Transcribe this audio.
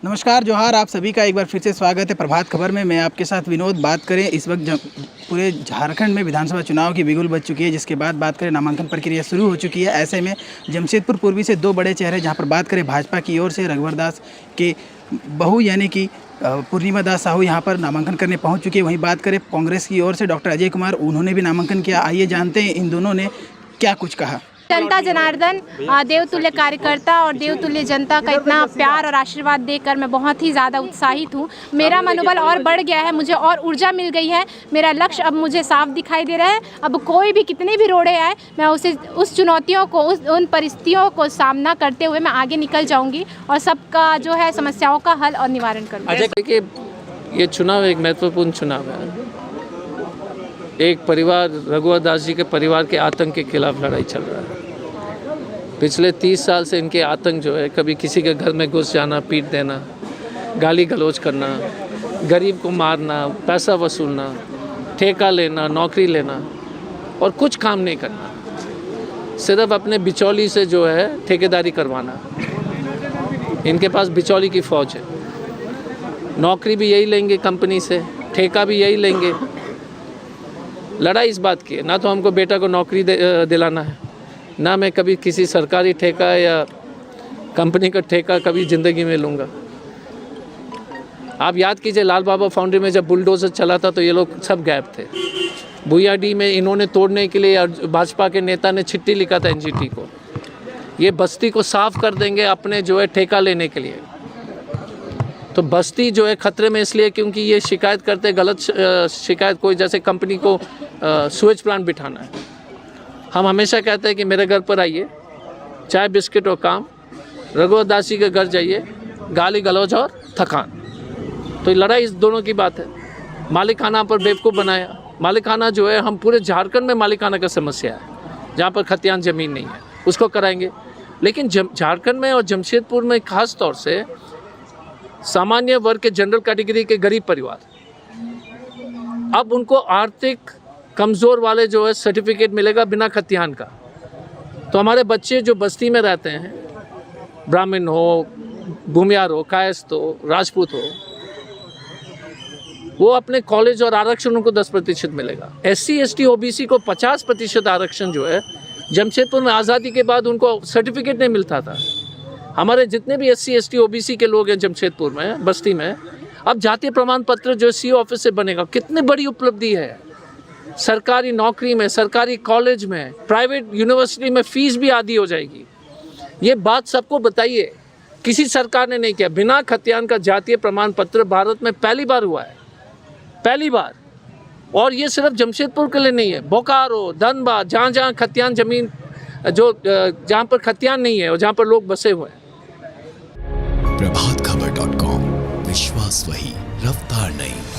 नमस्कार जोहार, आप सभी का एक बार फिर से स्वागत है प्रभात खबर में। मैं आपके साथ विनोद। बात करें इस वक्त पूरे झारखंड में विधानसभा चुनाव की बिगुल बज चुकी है, जिसके बाद बात करें नामांकन प्रक्रिया शुरू हो चुकी है। ऐसे में जमशेदपुर पूर्वी से दो बड़े चेहरे, जहां पर बात करें भाजपा की ओर से रघुवर दास के बहू यानी कि पूर्णिमा दास साहू यहाँ पर नामांकन करने पहुँच चुकी है। वहीं बात करें कांग्रेस की ओर से डॉक्टर अजय कुमार, उन्होंने भी नामांकन किया। आइए जानते हैं इन दोनों ने क्या कुछ कहा। जनता जनार्दन, देवतुल्य कार्यकर्ता और देवतुल्य जनता का इतना प्यार और आशीर्वाद देकर मैं बहुत ही ज़्यादा उत्साहित हूँ। मेरा मनोबल और बढ़ गया है, मुझे और ऊर्जा मिल गई है। मेरा लक्ष्य अब मुझे साफ दिखाई दे रहा है। अब कोई भी कितने भी रोड़े आए, मैं उस चुनौतियों को, उन परिस्थितियों को सामना करते हुए मैं आगे निकल जाऊँगी और सबका जो है समस्याओं का हल और निवारण करूँगी। देखिए, ये चुनाव एक महत्वपूर्ण चुनाव है। एक परिवार, रघुवर दास जी के परिवार के आतंक के खिलाफ लड़ाई चल रहा है। पिछले 30 साल से इनके आतंक जो है, कभी किसी के घर में घुस जाना, पीट देना, गाली गलौज करना, गरीब को मारना, पैसा वसूलना, ठेका लेना, नौकरी लेना और कुछ काम नहीं करना, सिर्फ अपने बिचौली से जो है ठेकेदारी करवाना। इनके पास बिचौली की फ़ौज है। नौकरी भी यही लेंगे कंपनी से, ठेका भी यही लेंगे। लड़ाई इस बात की है, ना तो हमको बेटा को नौकरी दिलाना है, ना मैं कभी किसी सरकारी ठेका या कंपनी का ठेका कभी ज़िंदगी में लूँगा। आप याद कीजिए, लाल बाबा फाउंड्री में जब बुलडोज़र चला था तो ये लोग सब गायब थे। भुइयाडी में इन्होंने तोड़ने के लिए भाजपा के नेता ने चिट्ठी लिखा था एनजीटी को, ये बस्ती को साफ कर देंगे अपने जो है ठेका लेने के लिए। तो बस्ती जो है खतरे में इसलिए क्योंकि ये शिकायत करते, गलत शिकायत, कोई जैसे कंपनी को सुएज प्लांट बिठाना है। हम हमेशा कहते हैं कि मेरे घर पर आइए, चाय बिस्किट और काम, रघुवर दास जी के घर जाइए, गाली गलौज और थकान। तो लड़ाई इस दोनों की बात है। मालिकाना पर बेवकूफ़ बनाया। मालिकाना जो है, हम पूरे झारखंड में मालिकाना का समस्या है, जहाँ पर खतियान ज़मीन नहीं है, उसको कराएंगे। लेकिन झारखंड में और जमशेदपुर में खास तौर से सामान्य वर्ग के, जनरल कैटेगरी के गरीब परिवार, अब उनको आर्थिक कमज़ोर वाले जो है सर्टिफिकेट मिलेगा बिना खतियान का। तो हमारे बच्चे जो बस्ती में रहते हैं, ब्राह्मण हो, भूमियार हो, कायस्थ हो, राजपूत हो, वो अपने कॉलेज और आरक्षण उनको 10% मिलेगा। SC ST OBC को 50% आरक्षण जो है, जमशेदपुर में आज़ादी के बाद उनको सर्टिफिकेट नहीं मिलता था। हमारे जितने भी SC ST OBC के लोग हैं जमशेदपुर में, बस्ती में, अब जातीय प्रमाण पत्र जो CO ऑफिस से बनेगा। कितनी बड़ी उपलब्धि है। सरकारी नौकरी में, सरकारी कॉलेज में, प्राइवेट यूनिवर्सिटी में फ़ीस भी आधी हो जाएगी। ये बात सबको बताइए, किसी सरकार ने नहीं किया। बिना खतियान का जातीय प्रमाण पत्र भारत में पहली बार हुआ है, पहली बार। और ये सिर्फ जमशेदपुर के लिए नहीं है, बोकारो, धनबाद, जहाँ जहाँ खतियान ज़मीन, जहाँ पर खतियान नहीं है और जहाँ पर लोग बसे हुए हैं। प्रभातखबर.com, विश्वास वही, रफ्तार नहीं।